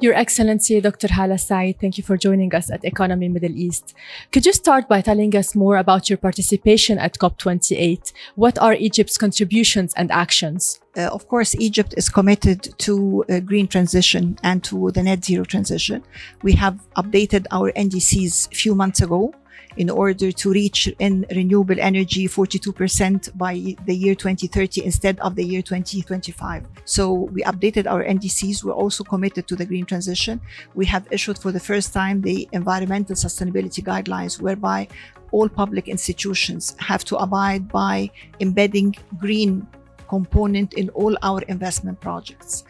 Your Excellency, Dr. Hala Elsaid, thank you for joining us at Economy Middle East. Could you start by telling us more about your participation at COP28? What are Egypt's contributions and actions? Of course, Egypt is committed to green transition and to the net zero transition. We have updated our NDCs a few months ago in order to reach in renewable energy 42% by the year 2030 instead of the year 2025. So we updated our NDCs. We're also committed to the green transition. We have issued for the first time the environmental sustainability guidelines, whereby all public institutions have to abide by embedding green component in all our investment projects.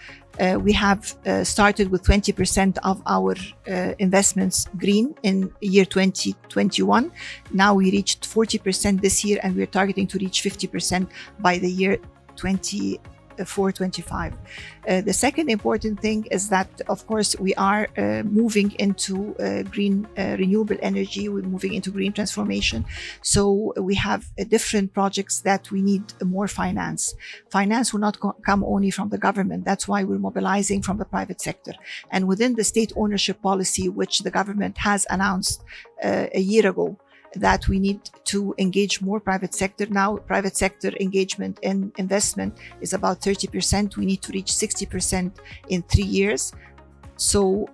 We have started with 20% of our investments green in year 2021. Now we reached 40% this year, and we're targeting to reach 50% by the year 2024-25. The second important thing is that, of course, we are moving into green renewable energy. We're moving into green transformation. So we have different projects that we need more finance. Finance will not come only from the government. That's why we're mobilizing from the private sector. And within the state ownership policy, which the government has announced a year ago, that we need to engage more private sector. Now, private sector engagement in investment is about 30%. We need to reach 60% in 3 years. So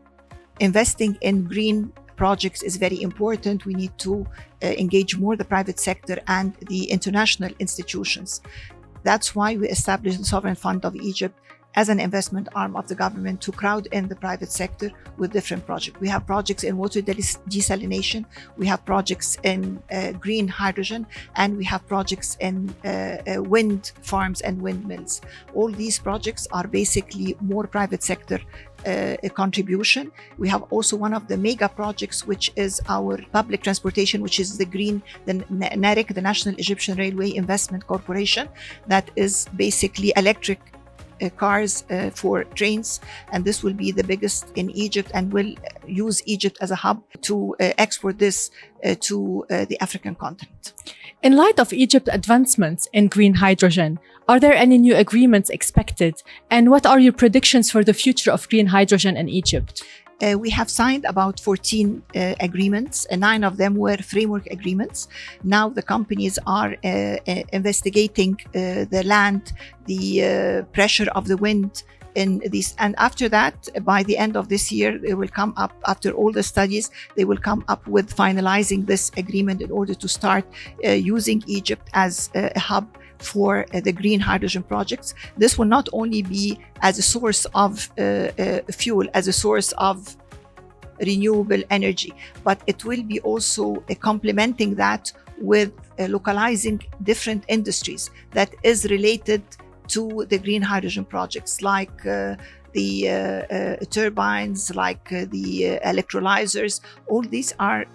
investing in green projects is very important. We need to engage more the private sector and the international institutions. That's why we established the Sovereign Fund of Egypt as an investment arm of the government to crowd in the private sector with different projects. We have projects in water desalination, we have projects in green hydrogen, and we have projects in wind farms and windmills. All these projects are basically more private sector contribution. We have also one of the mega projects, which is our public transportation, which is the NARIC, the National Egyptian Railway Investment Corporation, that is basically electric cars for trains, and this will be the biggest in Egypt and will use Egypt as a hub to export this to the African continent. In light of Egypt's advancements in green hydrogen, are there any new agreements expected? And what are your predictions for the future of green hydrogen in Egypt? We have signed about 14 agreements, 9 of them were framework agreements. Now the companies are investigating the land, the pressure of the wind in these. And after that, by the end of this year, they will come up, after all the studies, they will come up with finalizing this agreement in order to start using Egypt as a hub for the green hydrogen projects. This will not only be as a source of fuel, as a source of renewable energy, but it will be also complementing that with localizing different industries that is related to the green hydrogen projects, like the turbines, like the electrolyzers. All these are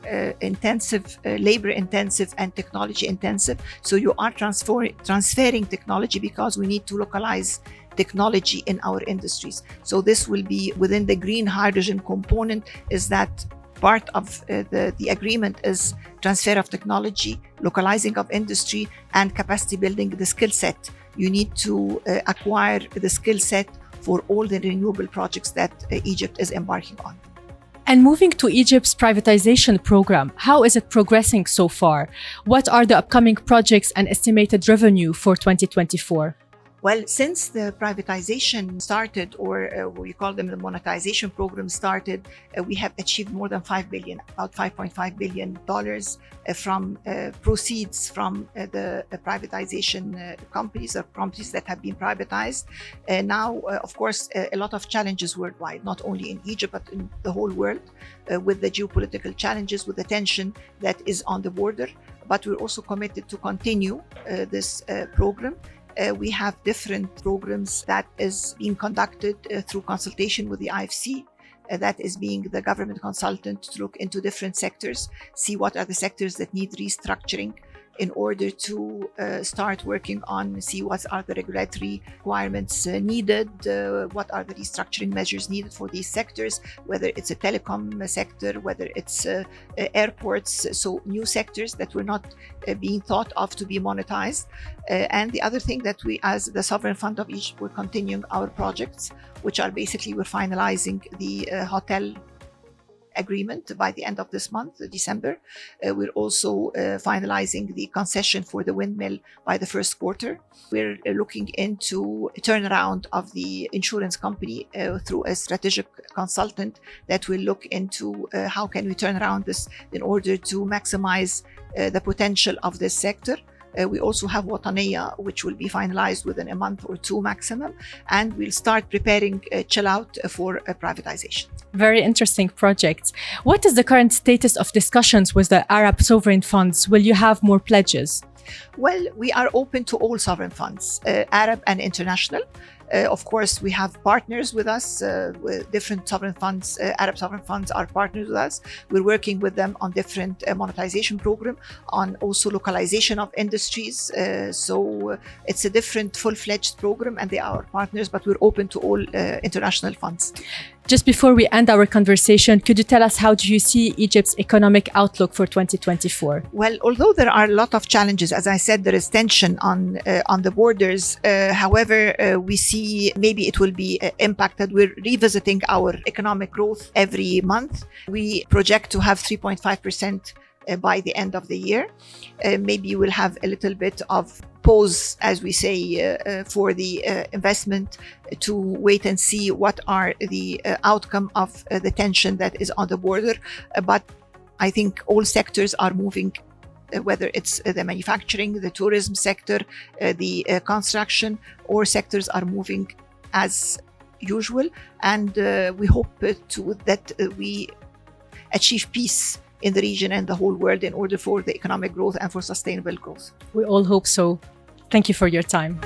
intensive, labor intensive and technology intensive. So you are transferring technology, because we need to localize technology in our industries. So this will be within the green hydrogen component, is that part of the agreement is transfer of technology, localizing of industry, and capacity building the skill set. You need to acquire the skill set for all the renewable projects that Egypt is embarking on. And moving to Egypt's privatization program, how is it progressing so far? What are the upcoming projects and estimated revenue for 2024? Well, since the privatization started, or we call them the monetization program started, we have achieved more than $5 billion, about $5.5 billion from proceeds from the privatization companies, or companies that have been privatized. Now, of course, a lot of challenges worldwide, not only in Egypt, but in the whole world, with the geopolitical challenges, with the tension that is on the border. But we're also committed to continue this program. We have different programs that is being conducted through consultation with the IFC, that is being the government consultant to look into different sectors, see what are the sectors that need restructuring, in order to start working on, see what are the regulatory requirements needed, what are the restructuring measures needed for these sectors, whether it's a telecom sector, whether it's airports, so new sectors that were not being thought of to be monetized. And the other thing that we, as the Sovereign Fund of Egypt, we're continuing our projects, which are basically we're finalizing the hotel agreement by the end of this month, December. We're also finalizing the concession for the windmill by the first quarter. We're looking into a turnaround of the insurance company through a strategic consultant that will look into how can we turn around this in order to maximize the potential of this sector. We also have Wataniya, which will be finalized within a month or two maximum, and we'll start preparing Chill Out for privatization. Very interesting projects. What is the current status of discussions with the Arab sovereign funds? Will you have more pledges? Well, we are open to all sovereign funds, Arab and international. Of course, we have partners with us, with different sovereign funds. Arab sovereign funds are partners with us. We're working with them on different monetization program, on also localization of industries. So it's a different full-fledged program, and they are our partners, but we're open to all international funds. Just before we end our conversation, could you tell us how do you see Egypt's economic outlook for 2024? Well, although there are a lot of challenges, as I said, there is tension on the borders. However, we see maybe it will be impacted. We're revisiting our economic growth every month. We project to have 3.5% by the end of the year. Maybe we'll have a little bit of pause, as we say, for the investment to wait and see what are the outcome of the tension that is on the border. But I think all sectors are moving, whether it's the manufacturing, the tourism sector, the construction, all sectors are moving as usual. And we hope that we achieve peace in the region and the whole world in order for the economic growth and for sustainable growth. We all hope so. Thank you for your time.